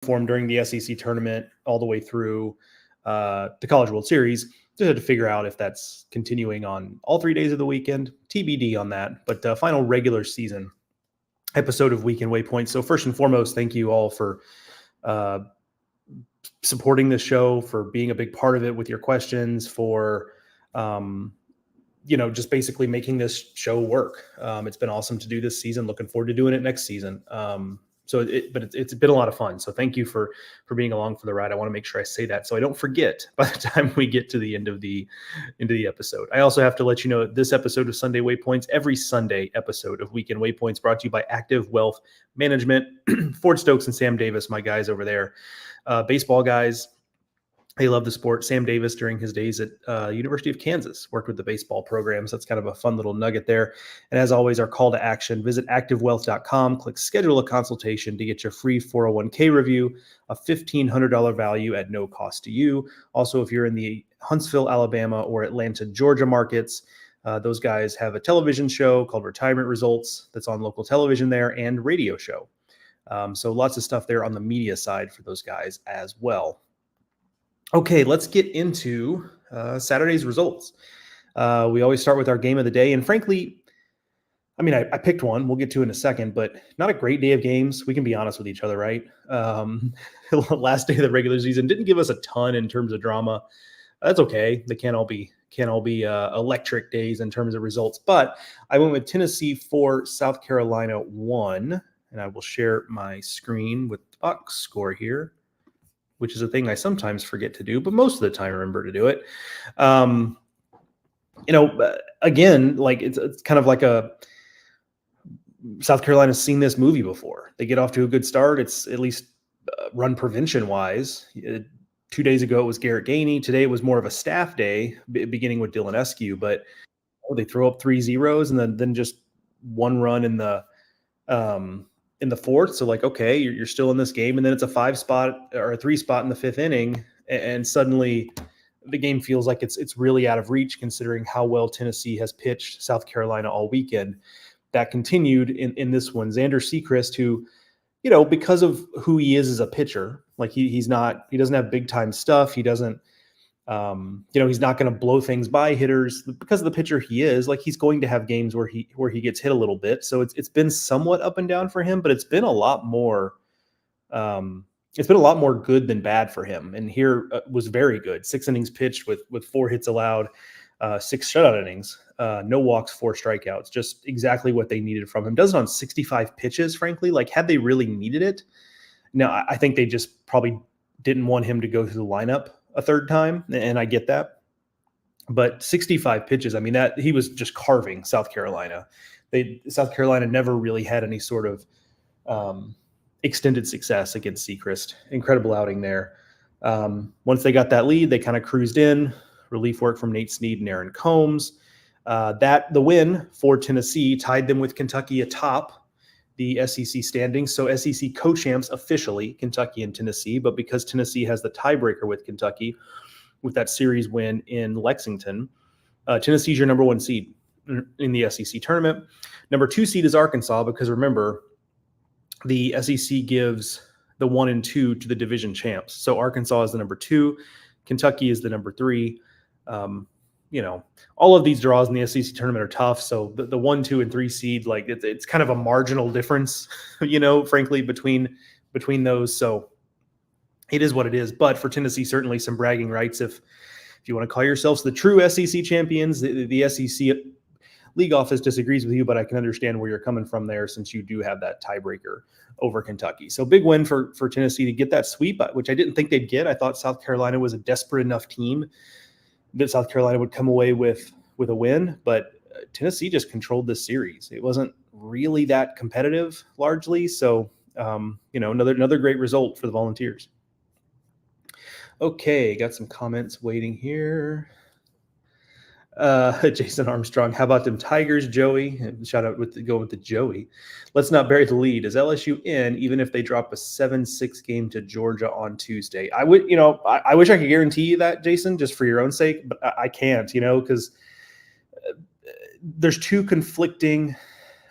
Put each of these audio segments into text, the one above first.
form during the SEC tournament all the way through the College World Series. Just had to figure out if that's continuing on all 3 days of the weekend. TBD on that. But final regular season episode of Weekend Waypoints. So first and foremost, thank you all for supporting this show, for being a big part of it with your questions, for just basically making this show work. It's been awesome to do this season. Looking forward to doing it next season. It's been a lot of fun. So thank you for being along for the ride. I want to make sure I say that so I don't forget by the time we get to the end of the episode. I also have to let you know that this episode of Sunday Waypoints, every Sunday episode of Weekend Waypoints, brought to you by Active Wealth Management. Ford Stokes and Sam Davis, my guys over there, baseball guys. They love the sport. Sam Davis, during his days at University of Kansas, worked with the baseball programs. That's kind of a fun little nugget there. And as always, our call to action, visit activewealth.com, click schedule a consultation to get your free 401k review, a $1,500 value at no cost to you. Also, if you're in the Huntsville, Alabama or Atlanta, Georgia markets, those guys have a television show called Retirement Results that's on local television there, and radio show. So lots of stuff there on the media side for those guys as well. Okay, let's get into Saturday's results. We always start with our game of the day. And frankly, I picked one. We'll get to it in a second, but not a great day of games. We can be honest with each other, right? Last day of the regular season didn't give us a ton in terms of drama. That's okay. They can't all be electric days in terms of results. But I went with Tennessee 4, South Carolina 1. And I will share my screen with the box score here, which is a thing I sometimes forget to do, but most of the time I remember to do it. Again, like it's kind of like South Carolina's seen this movie before. They get off to a good start. It's at least run prevention wise. 2 days ago, it was Garrett Gainey. Today it was more of a staff day, beginning with Dylan Eskew, but they throw up 3 zeros and then just one run in the fourth. So like, okay, you're still in this game. And then it's a 5 spot or a 3 spot in the 5th inning. And suddenly the game feels like it's really out of reach, considering how well Tennessee has pitched South Carolina all weekend. That continued in this one. Xander Sechrist, who, because of who he is as a pitcher, like he doesn't have big time stuff. He doesn't, he's not going to blow things by hitters because of the pitcher he is. Like, he's going to have games where he gets hit a little bit. So it's been somewhat up and down for him, but it's been a lot more good than bad for him. And here was very good. 6 innings pitched with 4 hits allowed, 6 shutout innings, no walks, 4 strikeouts, just exactly what they needed from him. Does it on 65 pitches, frankly. Like, had they really needed it? Now, I think they just probably didn't want him to go through the lineup a third time, and I get that. But 65 pitches, that he was just carving South Carolina. South Carolina never really had any sort of extended success against Sechrist. Incredible outing there. Once they got that lead, they kind of cruised in. Relief work from Nate Snead and Aaron Combs. The win for Tennessee tied them with Kentucky atop the SEC standings. So SEC co-champs officially, Kentucky and Tennessee, but because Tennessee has the tiebreaker with Kentucky with that series win in Lexington, Tennessee's your number 1 seed in the SEC tournament. Number 2 seed is Arkansas, because remember, the SEC gives the 1 and 2 to the division champs. So Arkansas is the number 2, Kentucky is the number 3. All of these draws in the SEC tournament are tough. So the 1, 2, and 3 seed, like it's kind of a marginal difference, frankly, between those. So it is what it is. But for Tennessee, certainly some bragging rights. If you want to call yourselves the true SEC champions, the SEC league office disagrees with you, but I can understand where you're coming from there, since you do have that tiebreaker over Kentucky. So big win for Tennessee to get that sweep, which I didn't think they'd get. I thought South Carolina was a desperate enough team that South Carolina would come away with a win, but Tennessee just controlled this series. It wasn't really that competitive largely. So, another great result for the Volunteers. Okay, got some comments waiting here. Jason Armstrong, how about them Tigers, Joey? Shout out going with the Joey. Let's not bury the lead. Is LSU in, even if they drop a 7-6 game to Georgia on Tuesday? I would, I wish I could guarantee you that, Jason, just for your own sake, but I can't, because there's 2 conflicting,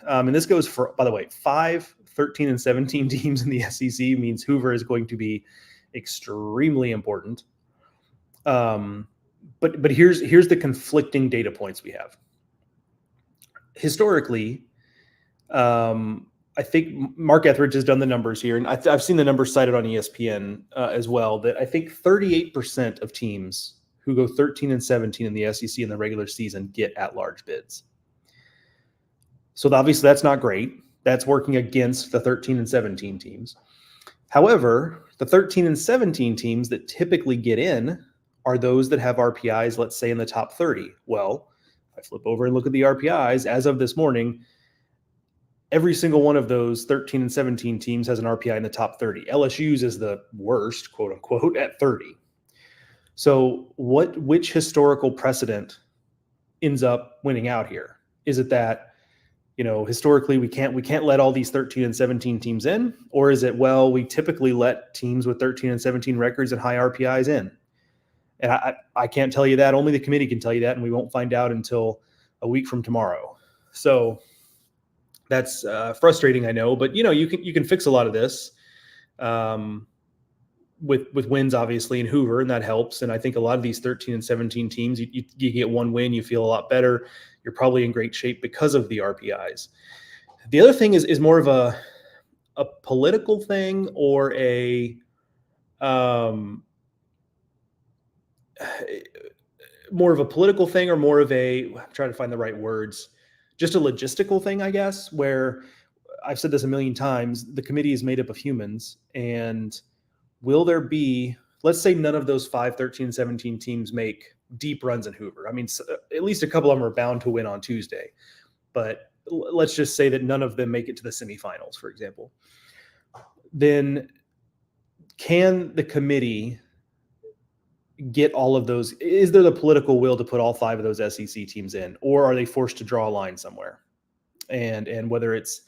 and this goes for, by the way, 5 13 and 17 teams in the SEC means Hoover is going to be extremely important. But here's the conflicting data points we have. Historically, I think Mark Etheridge has done the numbers here, and I've seen the numbers cited on ESPN as well, that I think 38% of teams who go 13 and 17 in the SEC in the regular season get at-large bids. So obviously that's not great. That's working against the 13 and 17 teams. However, the 13 and 17 teams that typically get in are those that have RPIs, let's say, in the top 30. Well, if I flip over and look at the RPIs, as of this morning, every single one of those 13 and 17 teams has an RPI in the top 30. LSU's is the worst, quote unquote, at 30. So which historical precedent ends up winning out here? Is it that, historically we can't let all these 13 and 17 teams in? Or is it, well, we typically let teams with 13 and 17 records and high RPIs in? And I can't tell you that. Only the committee can tell you that, and we won't find out until a week from tomorrow. So that's frustrating, I know, but you can fix a lot of this with wins, obviously, in Hoover, and that helps. And I think a lot of these 13 and 17 teams, you get one win, you feel a lot better. You're probably in great shape because of the RPIs. The other thing is more of a political thing, or more of a political thing, or more of I'm trying to find the right words, just a logistical thing, I guess, where I've said this a million times, the committee is made up of humans, and will there be, let's say none of those 5, 13, 17 teams make deep runs in Hoover. I mean, at least a couple of them are bound to win on Tuesday, but let's just say that none of them make it to the semifinals, for example. Then can the committee get all of those? Is there the political will to put all 5 of those SEC teams in, or are they forced to draw a line somewhere? And whether it's,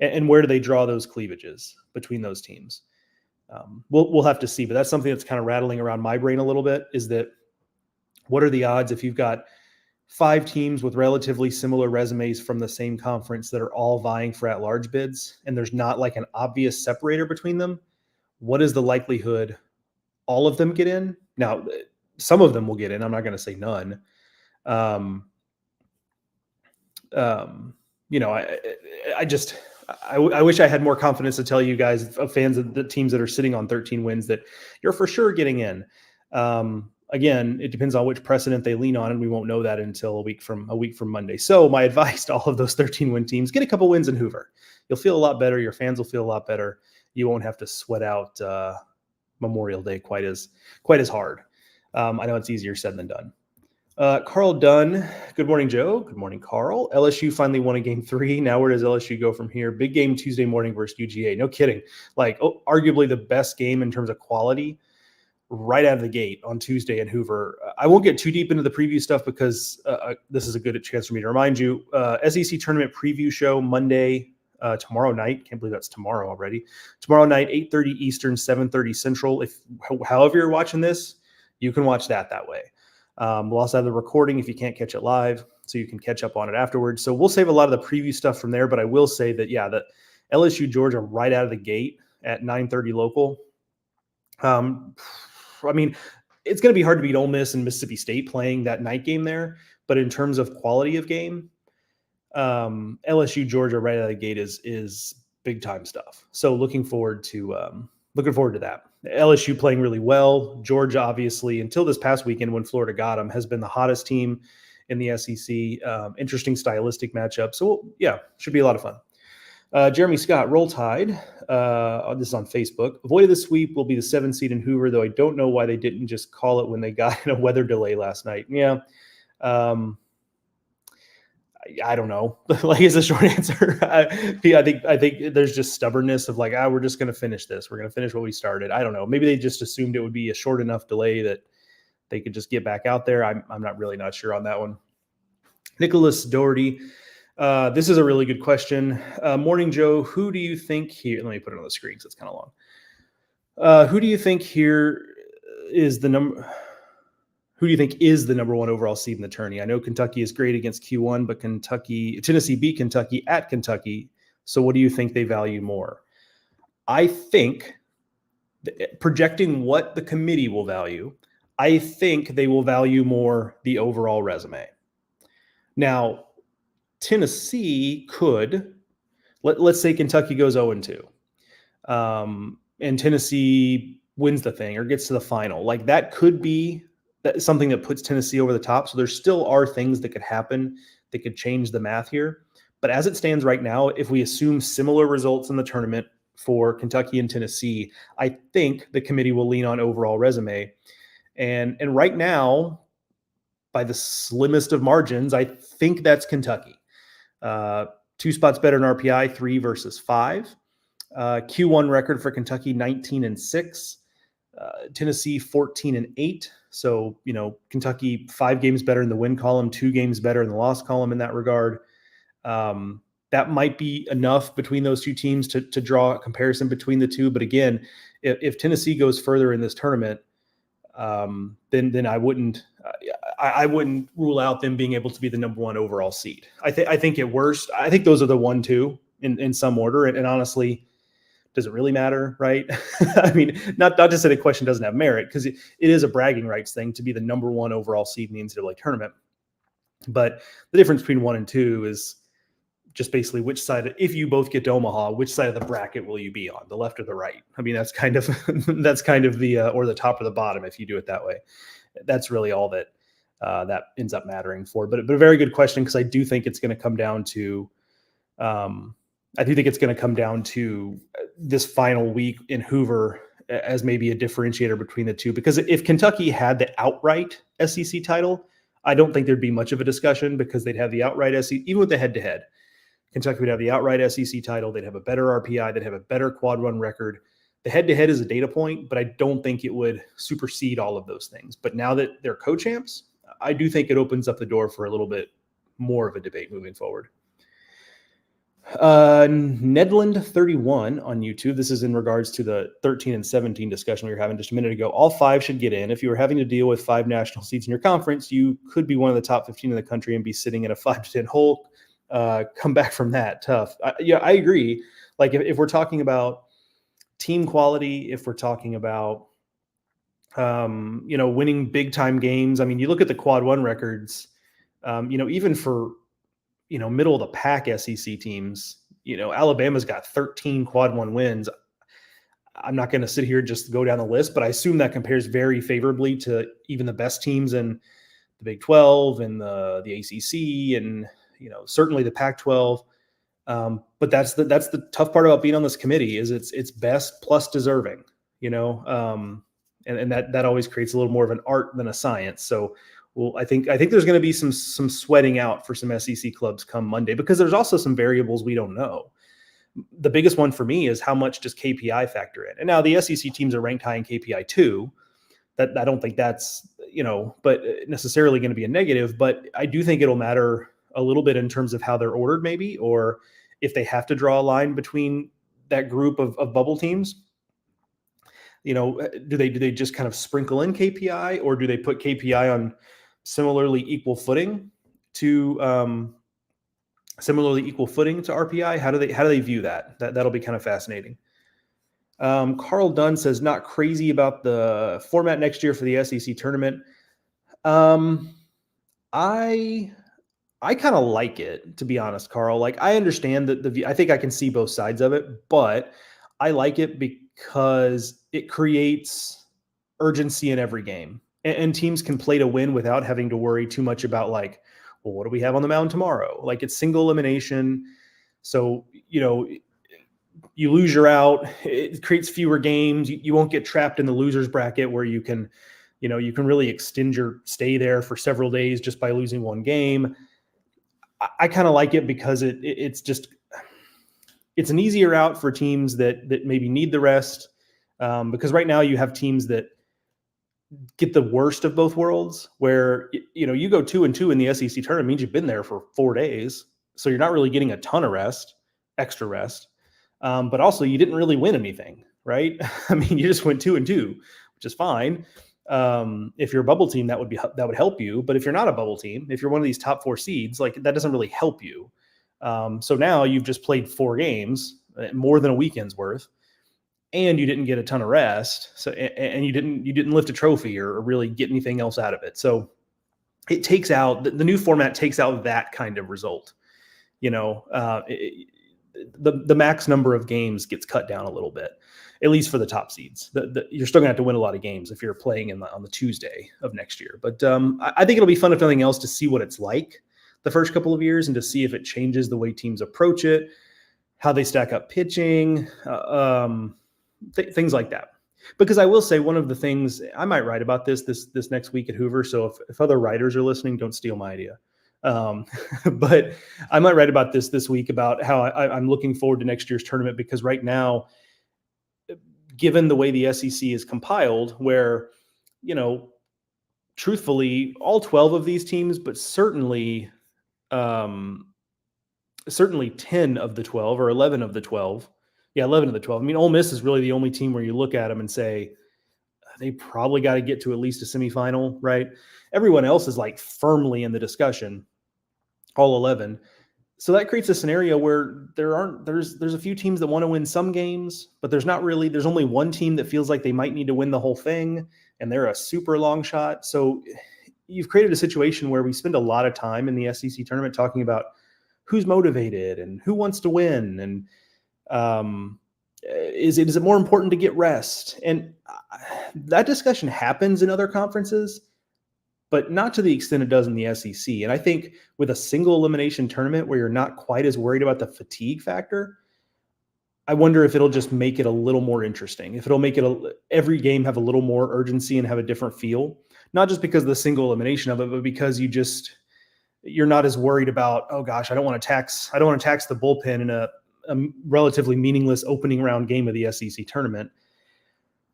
and where do they draw those cleavages between those teams? We'll have to see, but that's something that's kind of rattling around my brain a little bit, is that what are the odds if you've got 5 teams with relatively similar resumes from the same conference that are all vying for at-large bids, and there's not like an obvious separator between them? What is the likelihood all of them get in? Now, some of them will get in. I'm not going to say none. I wish I had more confidence to tell you guys, fans of the teams that are sitting on 13 wins, that you're for sure getting in. Again, it depends on which precedent they lean on, and we won't know that until a week from Monday. So my advice to all of those 13 win teams: get a couple wins in Hoover. You'll feel a lot better. Your fans will feel a lot better. You won't have to sweat out Memorial Day quite as hard. I know it's easier said than done. Carl Dunn, good morning, Joe. Good morning, Carl. LSU finally won a game 3. Now where does LSU go from here? Big game Tuesday morning versus UGA. No kidding. Arguably the best game in terms of quality right out of the gate on Tuesday in Hoover. I won't get too deep into the preview stuff because this is a good chance for me to remind you. SEC tournament preview show Monday, tomorrow night. Can't believe that's tomorrow already. Tomorrow night, 8:30 Eastern, 7:30 Central. However you're watching this, you can watch that way. We'll also have the recording if you can't catch it live, so you can catch up on it afterwards. So we'll save a lot of the preview stuff from there, but I will say that, that LSU Georgia right out of the gate at 9:30 local. I mean, it's going to be hard to beat Ole Miss and Mississippi State playing that night game there, but in terms of quality of game, LSU Georgia right out of the gate is big time stuff. So looking forward to that. LSU playing really well. Georgia, obviously, until this past weekend when Florida got them, has been the hottest team in the SEC. Interesting stylistic matchup. So should be a lot of fun. Jeremy Scott, Roll Tide. This is on Facebook. Avoided the sweep, will be the 7 seed in Hoover, though I don't know why they didn't just call it when they got in a weather delay last night. Yeah. I don't know. Is the short answer. I think there's just stubbornness of we're just going to finish this. We're going to finish what we started. I don't know. Maybe they just assumed it would be a short enough delay that they could just get back out there. I'm not sure on that one. Nicholas Doherty. This is a really good question. Morning, Joe. Who do you think here? Let me put it on the screen because it's kind of long. Who do you think here is the number? Who do you think is the number 1 overall seed in the tourney? I know Kentucky is great against Q1, but Tennessee beat Kentucky at Kentucky. So what do you think they value more? I think, projecting what the committee will value, I think they will value more the overall resume. Now, Tennessee could, let's say Kentucky goes 0-2, and Tennessee wins the thing or gets to the final. Like, that could be something that puts Tennessee over the top. So there still are things that could happen that could change the math here. But as it stands right now, if we assume similar results in the tournament for Kentucky and Tennessee, I think the committee will lean on overall resume. And right now, by the slimmest of margins, I think that's Kentucky. 2 spots better in RPI, 3 versus 5. Q1 record for Kentucky, 19-6. Tennessee, 14-8. So, Kentucky 5 games better in the win column, 2 games better in the loss column in that regard. That might be enough between those two teams to draw a comparison between the two. But again, if Tennessee goes further in this tournament, then I wouldn't rule out them being able to be the number 1 overall seed. I think at worst, I think those are the 1-2 in some order. And honestly, does it really matter, right? I mean, not to say the question doesn't have merit, because it is a bragging rights thing to be the number 1 overall seed in the NCAA tournament. But the difference between 1 and 2 is just basically which side, if you both get to Omaha, which side of the bracket will you be on, the left or the right? I mean, that's kind of the or the top or the bottom if you do it that way. That's really all that that ends up mattering for. But a very good question, because I do think it's going to come down to this final week in Hoover as maybe a differentiator between the two. Because if Kentucky had the outright SEC title, I don't think there'd be much of a discussion, because they'd have the outright SEC, even with the head-to-head. Kentucky would have the outright SEC title. They'd have a better RPI. They'd have a better quad run record. The head-to-head is a data point, but I don't think it would supersede all of those things. But now that they're co-champs, I do think it opens up the door for a little bit more of a debate moving forward. Nedland31 on YouTube. This is in regards to the 13 and 17 discussion we were having just a minute ago. All 5 should get in. If you were having to deal with 5 national seats in your conference, you could be one of the top 15 in the country and be sitting in a 5-10 hole. Come back from that tough. I agree. Like if we're talking about team quality, if we're talking about winning big time games, I mean, you look at the quad 1 records, even for middle of the pack SEC teams, Alabama's got 13 quad 1 wins. I'm not going to sit here and just go down the list, but I assume that compares very favorably to even the best teams in the Big 12 and the ACC and certainly the Pac-12. But that's the tough part about being on this committee, is it's best plus deserving, and that always creates a little more of an art than a science. So, I think there's going to be some sweating out for some SEC clubs come Monday, because there's also some variables we don't know. The biggest one for me is how much does KPI factor in? And now the SEC teams are ranked high in KPI too. That I don't think that's but necessarily going to be a negative. But I do think it'll matter a little bit in terms of how they're ordered, maybe, or if they have to draw a line between that group of bubble teams. Do they just kind of sprinkle in KPI, or do they put KPI on similarly equal footing to RPI? How do they view that? That'll be kind of fascinating. Carl Dunn says, not crazy about the format next year for the SEC tournament. I kind of like it, to be honest, Carl. Like, I understand that I think I can see both sides of it, but I like it because it creates urgency in every game, and teams can play to win without having to worry too much about, like, well, what do we have on the mound tomorrow? Like, it's single elimination. So, you lose, you're out. It creates fewer games. You won't get trapped in the losers bracket where you can really extend your stay there for several days just by losing one game. I kind of like it because it's an easier out for teams that maybe need the rest. Because right now you have teams that get the worst of both worlds, where you go 2-2 in the SEC tournament means you've been there for 4 days, so you're not really getting a ton of extra rest. But also you didn't really win anything, right? I mean, you just went 2-2, which is fine. If you're a bubble team, that would help you. But if you're not a bubble team, if you're one of these top 4 seeds, like, that doesn't really help you. So now you've just played 4 games, more than a weekend's worth, and you didn't get a ton of rest. So and you didn't lift a trophy or really get anything else out of it. So it takes out the new format takes out that kind of result. The max number of games gets cut down a little bit, at least for the top seeds. You're still gonna have to win a lot of games if you're playing on the Tuesday of next year. But I think it'll be fun, if nothing else, to see what it's like the first couple of years and to see if it changes the way teams approach it, how they stack up pitching, things like that. Because I will say, one of the things I might write about this next week at Hoover. So if other writers are listening, don't steal my idea. But I might write about this week about how I'm looking forward to next year's tournament, because right now, given the way the SEC is compiled, where, truthfully, all 12 of these teams, but certainly 10 of the 12 or 11 of the 12. Yeah, 11 of the 12. I mean, Ole Miss is really the only team where you look at them and say, they probably got to get to at least a semifinal, right? Everyone else is like firmly in the discussion, all 11. So that creates a scenario where there's a few teams that want to win some games, but there's only one team that feels like they might need to win the whole thing, and they're a super long shot. So you've created a situation where we spend a lot of time in the SEC tournament talking about who's motivated and who wants to win, and is it more important to get rest? And that discussion happens in other conferences, but not to the extent it does in the SEC. And I think with a single elimination tournament where you're not quite as worried about the fatigue factor, I wonder if it'll just make it a little more interesting, if it'll make it every game have a little more urgency and have a different feel, not just because of the single elimination of it, but because you're not as worried about, oh gosh, I don't want to tax the bullpen in a relatively meaningless opening round game of the SEC tournament.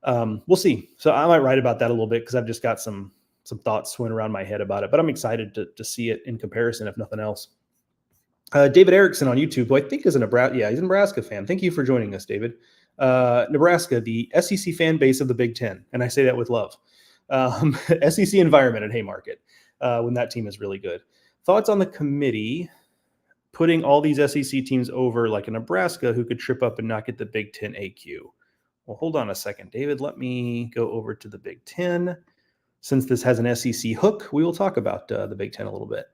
We'll see. So I might write about that a little bit, because I've just got some thoughts swimming around my head about it, but I'm excited to see it in comparison, if nothing else. David Erickson on YouTube, who I think is he's a Nebraska fan. Thank you for joining us, David. Nebraska, the SEC fan base of the Big Ten, and I say that with love. SEC environment at Haymarket, when that team is really good. Thoughts on the committee putting all these SEC teams over, like a Nebraska, who could trip up and not get the Big Ten AQ? Well, hold on a second, David. Let me go over to the Big Ten. Since this has an SEC hook, we will talk about the Big Ten a little bit.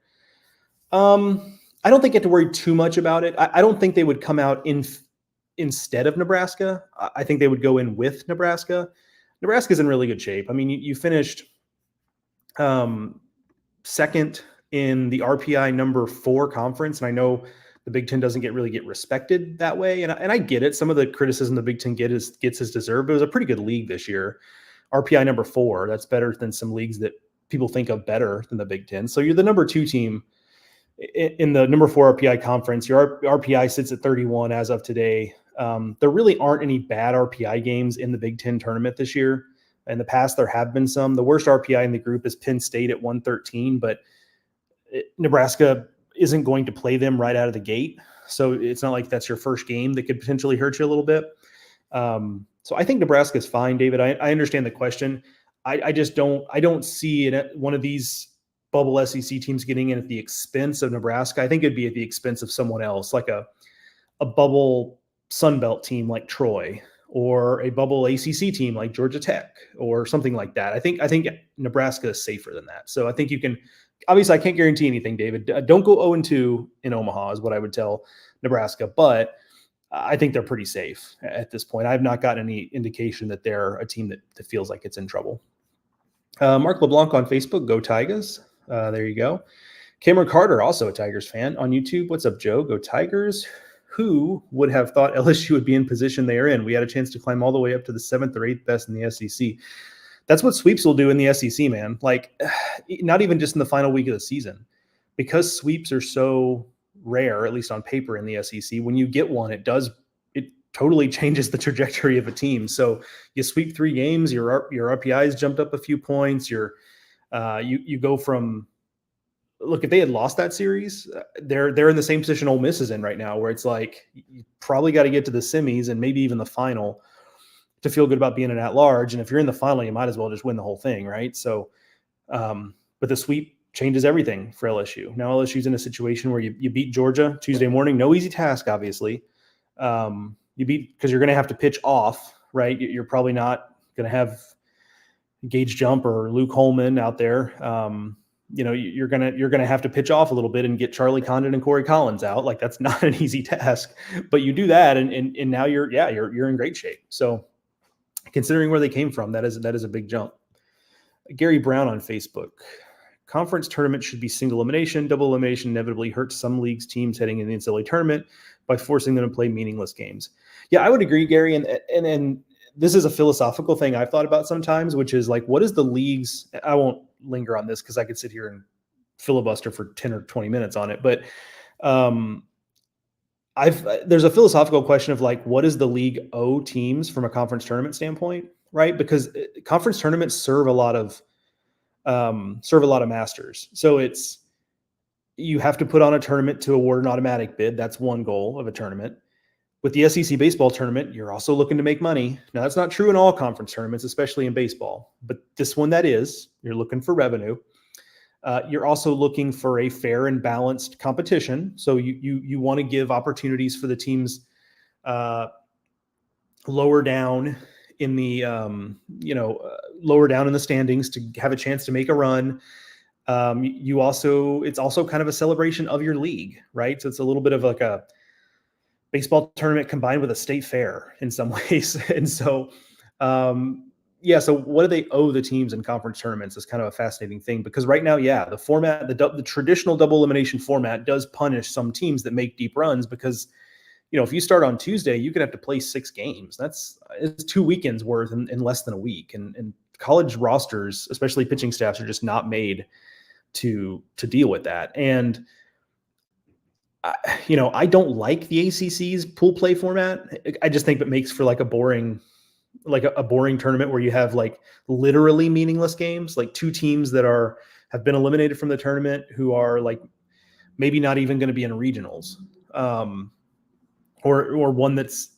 I don't think you have to worry too much about it. I don't think they would come out instead of Nebraska. I think they would go in with Nebraska. Nebraska's in really good shape. I mean, you finished second in the RPI number 4 conference, and I know the Big Ten doesn't really get respected that way, and I get it. Some of the criticism the Big Ten gets is deserved. It was a pretty good league this year. RPI number 4, that's better than some leagues that people think of better than the Big Ten. So you're the number 2 team in the number 4 RPI conference. Your RPI sits at 31 as of today. There really aren't any bad RPI games in the Big Ten tournament this year. In the past, there have been some. The worst RPI in the group is Penn State at 113, but Nebraska isn't going to play them right out of the gate. So it's not like that's your first game that could potentially hurt you a little bit. So I think Nebraska is fine, David. I understand the question. I don't see one of these bubble SEC teams getting in at the expense of Nebraska. I think it'd be at the expense of someone else, like a bubble Sun Belt team like Troy, or a bubble ACC team like Georgia Tech, or something like that. I think Nebraska is safer than that. So I think you can. Obviously, I can't guarantee anything, David. Don't go 0-2 in Omaha is what I would tell Nebraska, but I think they're pretty safe at this point. I've not gotten any indication that they're a team that feels like it's in trouble. Mark LeBlanc on Facebook, go Tigers. There you go. Cameron Carter, also a Tigers fan on YouTube. What's up, Joe? Go Tigers. Who would have thought LSU would be in position they are in? We had a chance to climb all the way up to the 7th or 8th best in the SEC. That's what sweeps will do in the SEC, man. Like, not even just in the final week of the season. Because sweeps are so rare, at least on paper in the SEC, when you get one, it totally changes the trajectory of a team. So you sweep 3 games, your RPIs jumped up a few points. You go from, look, if they had lost that series, they're in the same position Ole Miss is in right now, where it's like you probably got to get to the semis and maybe even the final to feel good about being an at-large. And if you're in the final, you might as well just win the whole thing, right? So, but the sweep changes everything for LSU. Now LSU's in a situation where you beat Georgia Tuesday morning. No easy task, obviously. You beat because you're going to have to pitch off, right? You're probably not going to have Gage Jump or Luke Holman out there. You're gonna have to pitch off a little bit and get Charlie Condon and Corey Collins out. Like that's not an easy task, but you do that, and now you're in great shape. So considering where they came from, that is a big jump. Gary Brown on Facebook. Conference tournament should be single elimination. Double elimination inevitably hurts some leagues' teams heading in the NCAA tournament by forcing them to play meaningless games. Yeah, I would agree, Gary. And this is a philosophical thing I've thought about sometimes, which is like, what is the league's? I won't linger on this because I could sit here and filibuster for 10 or 20 minutes on it. But there's a philosophical question of like, what does the league owe teams from a conference tournament standpoint, right? Because conference tournaments serve a lot of masters. So you have to put on a tournament to award an automatic bid. That's one goal of a tournament. With the SEC baseball tournament, you're also looking to make money. Now, that's not true in all conference tournaments, especially in baseball. But this one, you're looking for revenue. You're also looking for a fair and balanced competition. So you want to give opportunities for the teams lower down in the standings to have a chance to make a run. It's also kind of a celebration of your league, right? So it's a little bit of like a baseball tournament combined with a state fair in some ways. And so, so what do they owe the teams in conference tournaments is kind of a fascinating thing, because right now, the format, the traditional double elimination format does punish some teams that make deep runs, because, if you start on Tuesday, you could have to play 6 games. It's 2 weekends worth in less than a week. And college rosters, especially pitching staffs, are just not made to deal with that. And I don't like the ACC's pool play format. I just think it makes for like a boring tournament where you have like literally meaningless games, like 2 teams that have been eliminated from the tournament who are like maybe not even going to be in regionals, or one that's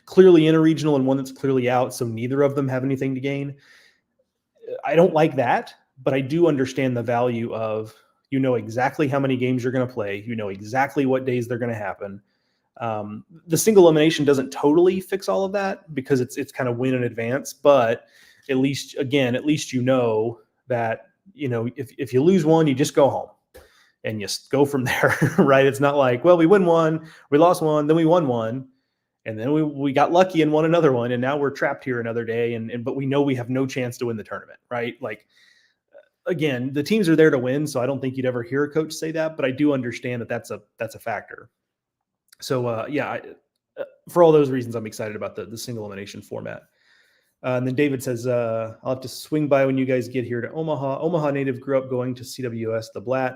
clearly in a regional and one that's clearly out. So neither of them have anything to gain. I don't like that, but I do understand the value of, exactly how many games you're going to play. Exactly what days they're going to happen. The single elimination doesn't totally fix all of that, because it's kind of win in advance. But at least that, if you lose one, you just go home and you go from there, right? It's not like, well, we win one, we lost one, then we won one, and then we got lucky and won another one, and now we're trapped here another day, but we know we have no chance to win the tournament, right? Like, again, the teams are there to win, so I don't think you'd ever hear a coach say that, but I do understand that that's a factor. So for all those reasons, I'm excited about the single elimination format. And then David says, I'll have to swing by when you guys get here to Omaha. Omaha native, grew up going to CWS, the Blatt.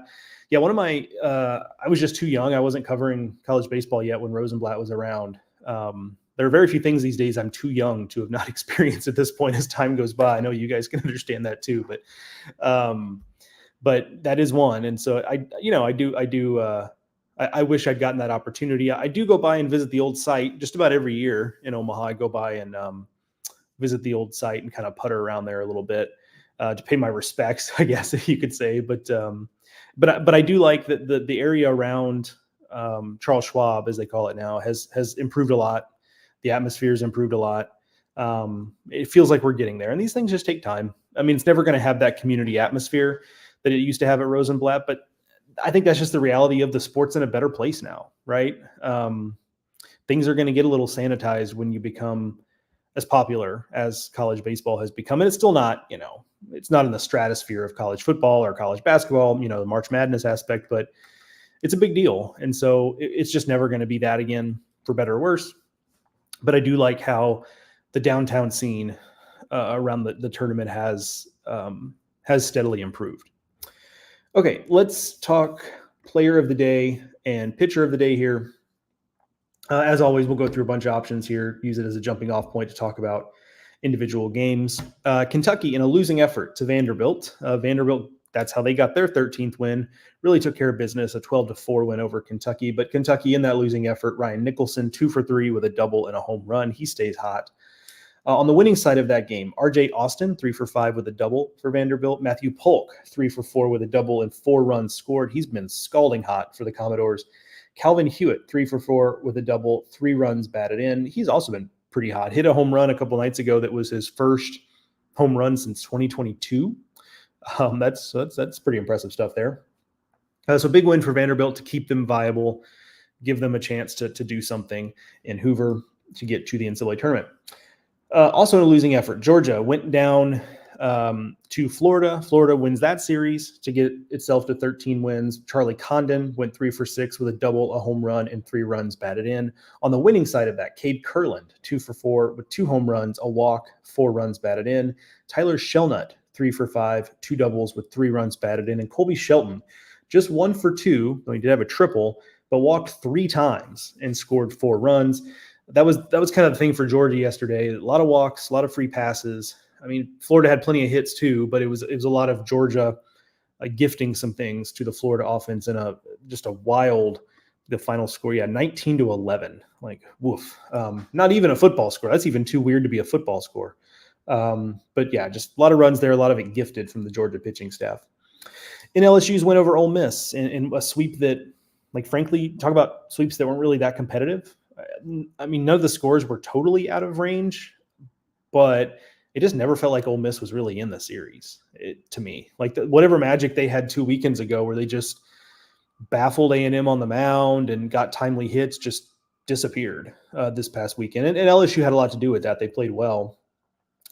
Yeah, I was just too young. I wasn't covering college baseball yet when Rosenblatt was around. There are very few things these days I'm too young to have not experienced at this point as time goes by. I know you guys can understand that too, but that is one. And so I wish I'd gotten that opportunity. I do go by and visit the old site just about every year in Omaha. I go by and visit the old site and kind of putter around there a little bit to pay my respects, I guess, if you could say. But I do like that the area around Charles Schwab, as they call it now, has improved a lot. The atmosphere's improved a lot. It feels like we're getting there, and these things just take time. I mean, it's never going to have that community atmosphere that it used to have at Rosenblatt, but I think that's just the reality of the sport's in a better place now, right? Things are going to get a little sanitized when you become as popular as college baseball has become. And it's still not, it's not in the stratosphere of college football or college basketball, the March Madness aspect, but it's a big deal. And so it's just never going to be that again, for better or worse. But I do like how the downtown scene around the tournament has steadily improved. Okay, let's talk player of the day and pitcher of the day here. As always, we'll go through a bunch of options here, use it as a jumping off point to talk about individual games. Kentucky in a losing effort to Vanderbilt. Vanderbilt, that's how they got their 13th win, really took care of business, a 12-4 win over Kentucky. But Kentucky in that losing effort, Ryan Nicholson, 2 for 3 with a double and a home run. He stays hot. On the winning side of that game, RJ Austin, 3 for 5 with a double for Vanderbilt. Matthew Polk, 3 for 4 with a double and 4 runs scored. He's been scalding hot for the Commodores. Calvin Hewitt, 3 for 4 with a double, 3 runs batted in. He's also been pretty hot. Hit a home run a couple nights ago that was his first home run since 2022. That's pretty impressive stuff there. So big win for Vanderbilt to keep them viable, give them a chance to do something in Hoover to get to the NCAA tournament. Also in a losing effort, Georgia went down to Florida. Florida wins that series to get itself to 13 wins. Charlie Condon went 3 for 6 with a double, a home run, and 3 runs batted in. On the winning side of that, Cade Kurland, 2 for 4 with 2 home runs, a walk, 4 runs batted in. Tyler Shelnut, 3 for 5, 2 doubles with 3 runs batted in. And Colby Shelton, just 1 for 2, though he did have a triple, but walked 3 times and scored 4 runs. That was kind of the thing for Georgia yesterday. A lot of walks, a lot of free passes. I mean, Florida had plenty of hits too, but it was a lot of Georgia gifting some things to the Florida offense in just a wild, the final score. Yeah, 19-11. Like, woof. Not even a football score. That's even too weird to be a football score. But yeah, just a lot of runs there, a lot of it gifted from the Georgia pitching staff. In LSU's win over Ole Miss in a sweep that, like, frankly, talk about sweeps that weren't really that competitive. I mean, none of the scores were totally out of range, but it just never felt like Ole Miss was really in the series to me. Like whatever magic they had 2 weekends ago where they just baffled A&M on the mound and got timely hits just disappeared this past weekend. And LSU had a lot to do with that. They played well.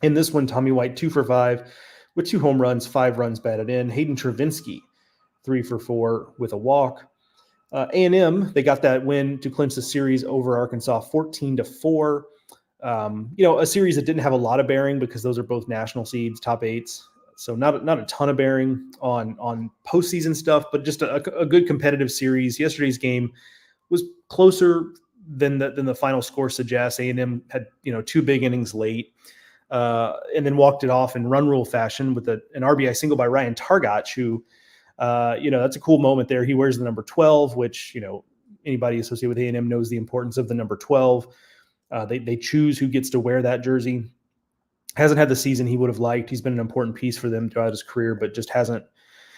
In this one, Tommy White, 2 for 5 with 2 home runs, 5 runs batted in. Hayden Travinski, 3 for 4 with a walk. A&M, they got that win to clinch the series over Arkansas 14-4. A series that didn't have a lot of bearing because those are both national seeds, top 8s. So not a ton of bearing on postseason stuff, but just a good competitive series. Yesterday's game was closer than the final score suggests. A&M had 2 big innings late, and then walked it off in run rule fashion with an RBI single by Ryan Targach, who that's a cool moment there. He wears the number 12, which anybody associated with A&M knows the importance of the number 12. They choose who gets to wear that jersey. Hasn't had the season he would have liked. He's been an important piece for them throughout his career, but just hasn't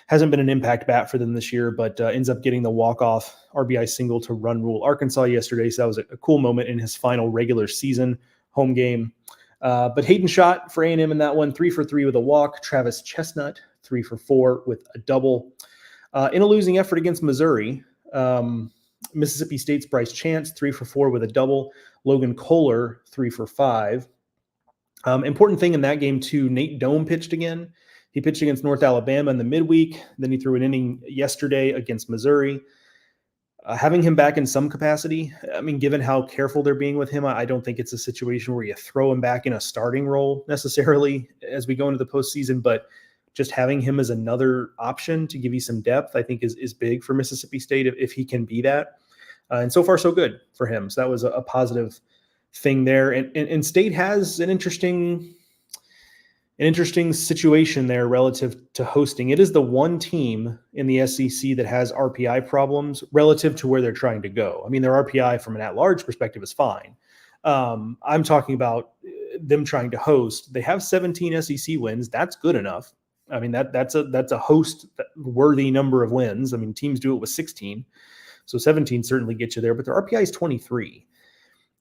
been an impact bat for them this year, but ends up getting the walk-off RBI single to run rule Arkansas yesterday. So that was a cool moment in his final regular season home game. But Hayden shot for A&M in that one, 3 for 3 with a walk. Travis Chestnut, 3 for 4 with a double. In a losing effort against Missouri, Mississippi State's Bryce Chance, 3 for 4 with a double. Logan Kohler, 3 for 5. Important thing in that game, too, Nate Dome pitched again. He pitched against North Alabama in the midweek. Then he threw an inning yesterday against Missouri. Having him back in some capacity, I mean, given how careful they're being with him, I don't think it's a situation where you throw him back in a starting role necessarily as we go into the postseason, but just having him as another option to give you some depth, I think is big for Mississippi State if he can be that. And so far, so good for him. So that was a positive thing there. And State has an interesting situation there relative to hosting. It is the one team in the SEC that has RPI problems relative to where they're trying to go. I mean, their RPI from an at-large perspective is fine. I'm talking about them trying to host. They have 17 SEC wins. That's good enough. I mean, that's a host-worthy number of wins. I mean, teams do it with 16. So 17 certainly gets you there, but their RPI is 23.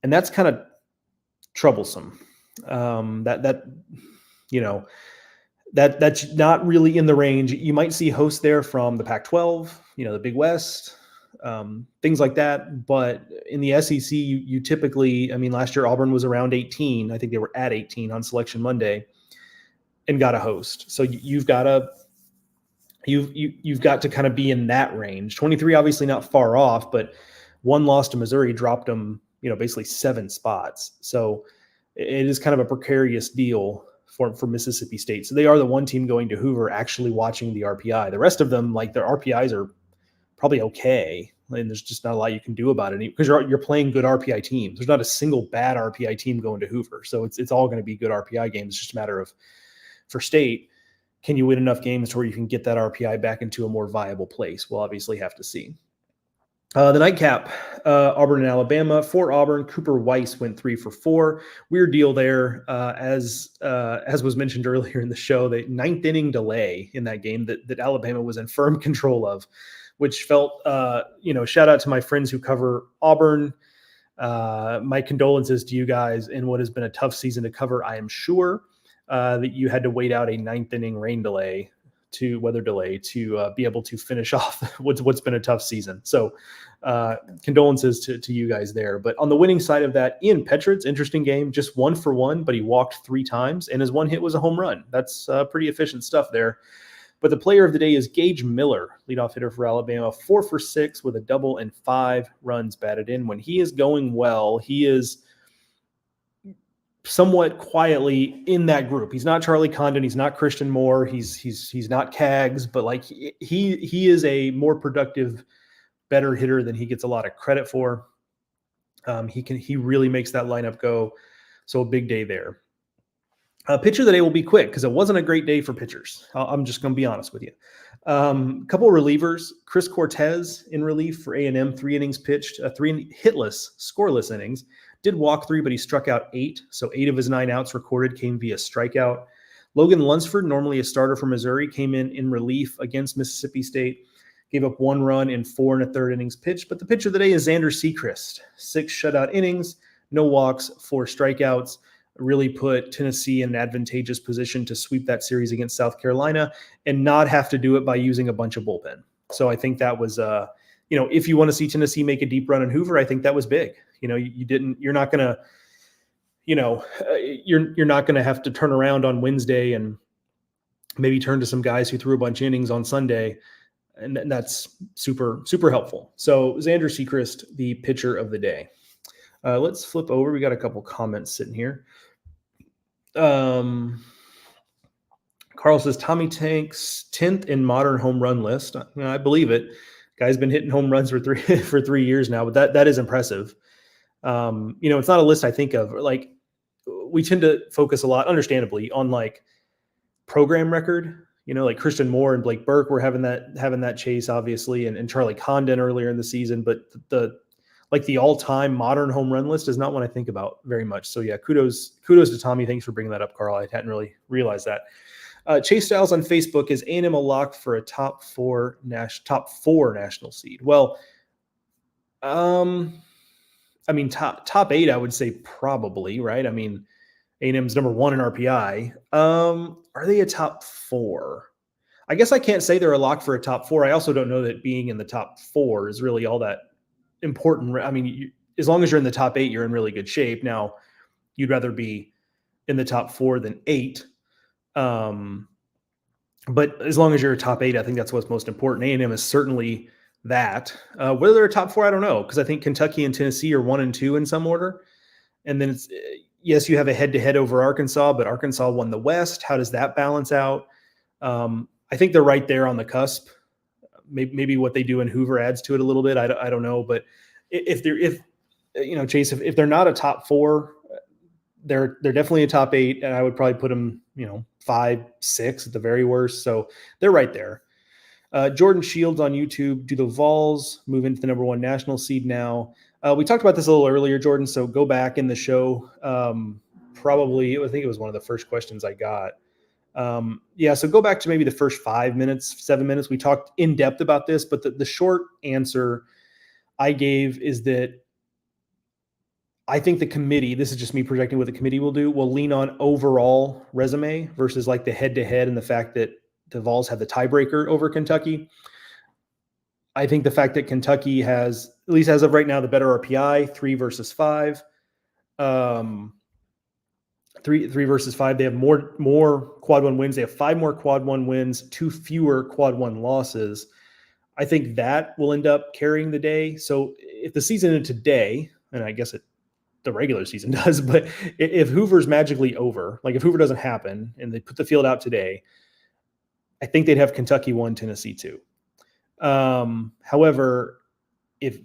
And that's kind of troublesome. That's not really in the range. You might see hosts there from the Pac-12, the Big West, things like that. But in the SEC, you typically, I mean, last year Auburn was around 18. I think they were at 18 on Selection Monday and got a host. So you've got to kind of be in that range. 23, obviously not far off, but one loss to Missouri dropped them, basically 7 spots. So it is kind of a precarious deal for Mississippi State. So they are the one team going to Hoover actually watching the RPI. The rest of them, like, their RPIs are probably okay. And there's just not a lot you can do about it because you're playing good RPI teams. There's not a single bad RPI team going to Hoover. So it's all going to be good RPI games. It's just a matter of, for State, can you win enough games to where you can get that RPI back into a more viable place? We'll obviously have to see. The nightcap, Auburn and Alabama. For Auburn, Cooper Weiss went 3 for 4. Weird deal there. As was mentioned earlier in the show, the ninth inning delay in that game that Alabama was in firm control of, which felt, shout out to my friends who cover Auburn. My condolences to you guys in what has been a tough season to cover. I am sure that you had to wait out a ninth inning weather delay to be able to finish off what's been a tough season. So condolences to you guys there. But on the winning side of that, Ian Petrid's interesting game, just 1 for 1, but he walked 3 times and his one hit was a home run. That's pretty efficient stuff there. But the player of the day is Gage Miller, leadoff hitter for Alabama, 4 for 6 with a double and 5 runs batted in. When he is going well, he is somewhat quietly in that group. He's not Charlie Condon. He's not Christian Moore. He's not Cags, but like he is a more productive, better hitter than he gets a lot of credit for. He really makes that lineup go. So a big day there. Pitcher of the day will be quick because it wasn't a great day for pitchers. I'm just going to be honest with you. A couple of relievers. Chris Cortez in relief for A&M, 3 innings pitched, 3 hitless, scoreless innings. Did walk 3, but he struck out 8. So 8 of his 9 outs recorded came via strikeout. Logan Lunsford, normally a starter for Missouri, came in relief against Mississippi State. Gave up 1 run in 4 1/3 innings pitched. But the pitcher of the day is Xander Sechrist. 6 shutout innings, no walks, 4 strikeouts. Really put Tennessee in an advantageous position to sweep that series against South Carolina and not have to do it by using a bunch of bullpen. So I think that was, if you want to see Tennessee make a deep run in Hoover, I think that was big. You're not going to have to turn around on Wednesday and maybe turn to some guys who threw a bunch of innings on Sunday. And that's super, super helpful. So Xander Sechrist, the pitcher of the day. Let's flip over. We got a couple comments sitting here. Carl says Tommy Tank's 10th in modern home run list. I believe it. Guy's been hitting home runs for 3 years now, but that is impressive. It's not a list I think of. Like, we tend to focus a lot, understandably, on like program record. Like Christian Moore and Blake Burke were having that chase, obviously, and Charlie Condon earlier in the season. But the all-time modern home run list is not one I think about very much. So yeah, kudos to Tommy. Thanks for bringing that up, Carl. I hadn't really realized that. Chase Styles on Facebook, is A&M a lock for a top 4 national seed? Well, top 8, I would say probably, right? I mean, A&M's number 1 in RPI. Are they a top 4? I guess I can't say they're a lock for a top 4. I also don't know that being in the top 4 is really all that important. I mean, as long as you're in the top 8, you're in really good shape. Now, you'd rather be in the top 4 than 8. But as long as you're a top 8, I think that's what's most important. A&M is certainly that. Whether they're a top 4, I don't know, because I think Kentucky and Tennessee are 1 and 2 in some order. And then yes, you have a head-to-head over Arkansas, but Arkansas won the West. How does that balance out? I think they're right there on the cusp. Maybe what they do in Hoover adds to it a little bit. I don't know, but if Chase, if they're not a top 4, they're definitely a top 8, and I would probably put them, 5, 6 at the very worst. So they're right there. Jordan Shields on YouTube. Do the Vols move into the number 1 national seed now? We talked about this a little earlier, Jordan. So go back in the show. Probably, I think it was one of the first questions I got. So go back to maybe the first 7 minutes. We talked in depth about this, but the short answer I gave is that I think the committee, this is just me projecting what the committee will do, will lean on overall resume versus like the head-to-head and the fact that the Vols have the tiebreaker over Kentucky. I think the fact that Kentucky has, at least as of right now, the better RPI, 3 versus 5. 3 versus 5. They have more quad 1 wins. They have 5 more quad 1 wins, 2 fewer quad 1 losses. I think that will end up carrying the day. So if the season ended today, and I guess the regular season does, but if Hoover's magically over, like if Hoover doesn't happen and they put the field out today, I think they'd have Kentucky 1, Tennessee 2. However, if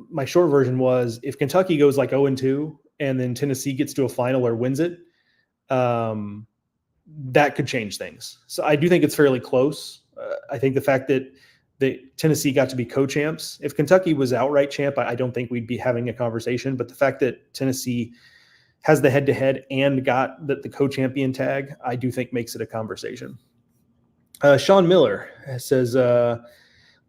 my short version was, if Kentucky goes like 0-2 and then Tennessee gets to a final or wins it, that could change things. So I do think it's fairly close. I think the fact that Tennessee got to be co-champs. If Kentucky was outright champ, I don't think we'd be having a conversation. But the fact that Tennessee has the head-to-head and got the co-champion tag, I do think makes it a conversation. Sean Miller says,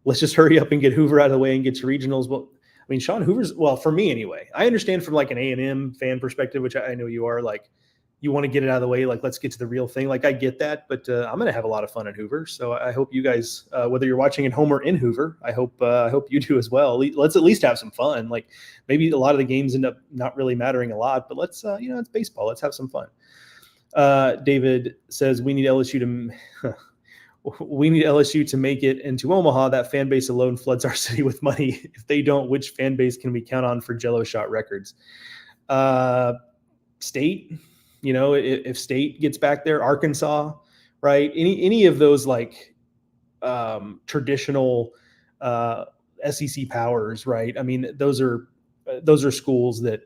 let's just hurry up and get Hoover out of the way and get to regionals. Well, I mean, Sean Hoover's, well, for me anyway, I understand from like an A&M fan perspective, which I know you are, like, you want to get it out of the way. Like, let's get to the real thing. Like, I get that, but I'm going to have a lot of fun at Hoover. So I hope you guys, whether you're watching at home or in Hoover, I hope you do as well. Let's at least have some fun. Like, maybe a lot of the games end up not really mattering a lot, but let's, it's baseball. Let's have some fun. David says we need LSU to make it into Omaha. That fan base alone floods our city with money. If they don't, which fan base can we count on for Jello shot records? State, if State gets back there, Arkansas, right? Any of those like traditional SEC powers, right? I mean, those are schools that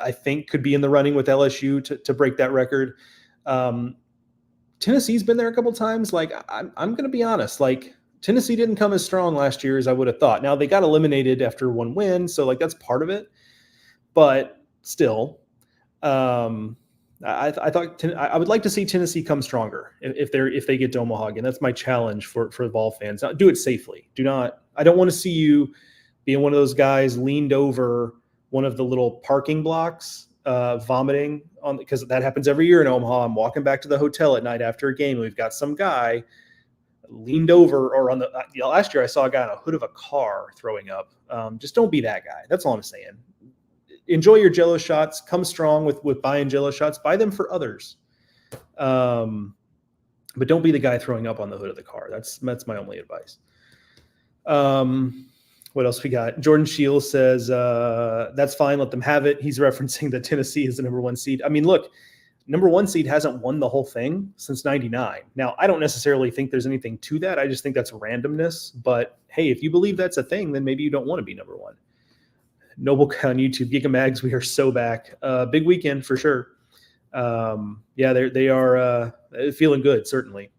I think could be in the running with LSU to break that record. Tennessee's been there a couple times. Like, I'm going to be honest, like, Tennessee didn't come as strong last year as I would have thought. Now they got eliminated after one win, so like that's part of it. But still, I thought I would like to see Tennessee come stronger if they get to Omaha again. That's my challenge for Vol fans. Now, do it safely. I don't want to see you being one of those guys leaned over one of the little parking blocks, vomiting on, because that happens every year in Omaha. I'm walking back to the hotel at night after a game, and we've got some guy leaned over, or on the last year I saw a guy on a hood of a car throwing up. Just don't be that guy. That's all I'm saying. Enjoy your Jello shots. Come strong with buying Jello shots. Buy them for others, but don't be the guy throwing up on the hood of the car. That's my only advice. What else we got? Jordan Shields says, that's fine. Let them have it. He's referencing that Tennessee is the number one seed. I mean, look, number one seed hasn't won the whole thing since 99. Now, I don't necessarily think there's anything to that. I just think that's randomness. But hey, if you believe that's a thing, then maybe you don't want to be number one. Noble on YouTube, Gigamags, we are so back. Big weekend for sure. Yeah, they are feeling good, certainly.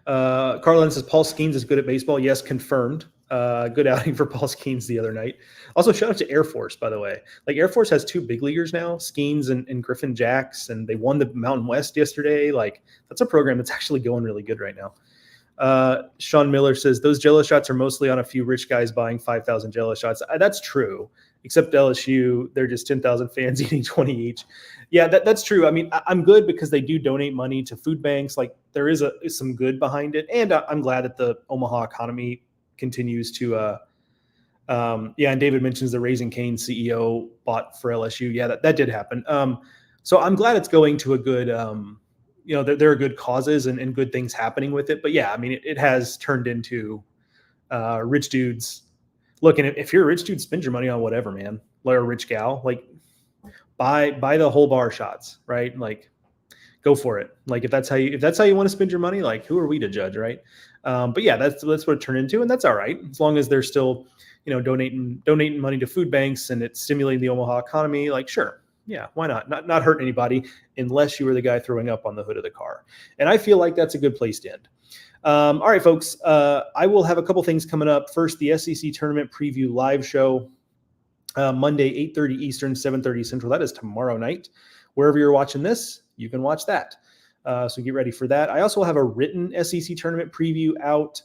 Carlin says Paul Skeens is good at baseball. Yes, confirmed. Good outing for Paul Skeens the other night. Also, shout out to Air Force, by the way. Like, Air Force has two big leaguers now, Skeens and Griffin Jacks, and they won the Mountain West yesterday. Like, that's a program that's actually going really good right now. Sean Miller says those Jello shots are mostly on a few rich guys buying 5,000 Jello shots. That's true, except LSU, they're just 10,000 fans eating 20 each. Yeah, that's true. I mean, I'm good because they do donate money to food banks. Like, there is some good behind it, and I'm glad that the Omaha economy continues to. And David mentions the Raising Cane CEO bought for LSU. Yeah, that did happen. So I'm glad it's going to a good. There are good causes and good things happening with it. But yeah, I mean, it has turned into rich dudes. Look, and if you're a rich dude, spend your money on whatever, man. Or a rich gal, like buy the whole bar shots, right? Like, go for it. Like, if that's how you want to spend your money, like, who are we to judge, right? But yeah, that's what it turned into, and that's all right as long as they're still, donating money to food banks and it's stimulating the Omaha economy. Like, sure. Yeah, why not? Not hurt anybody unless you were the guy throwing up on the hood of the car. And I feel like that's a good place to end. All right, folks. I will have a couple things coming up. First, the SEC Tournament Preview live show, Monday, 8:30 Eastern, 7:30 Central. That is tomorrow night. Wherever you're watching this, you can watch that. So get ready for that. I also have a written SEC Tournament Preview out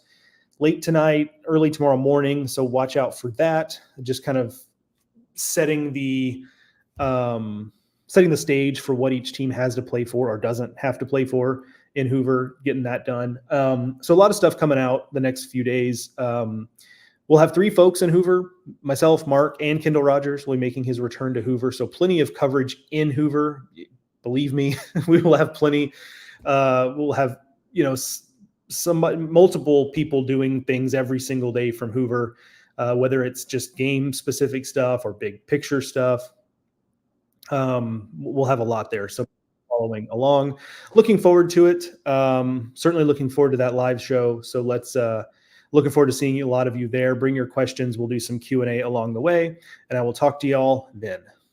late tonight, early tomorrow morning. So watch out for that. Just kind of setting the stage for what each team has to play for or doesn't have to play for in Hoover, getting that done. So a lot of stuff coming out the next few days. We'll have three folks in Hoover, myself, Mark, and Kendall Rogers will be making his return to Hoover. So plenty of coverage in Hoover. Believe me, we will have plenty. We'll have, multiple people doing things every single day from Hoover, whether it's just game specific stuff or big picture stuff. We'll have a lot there. So following along, looking forward to it. Certainly looking forward to that live show. So looking forward to seeing a lot of you there. Bring your questions. We'll do some Q&A along the way, and I will talk to y'all then.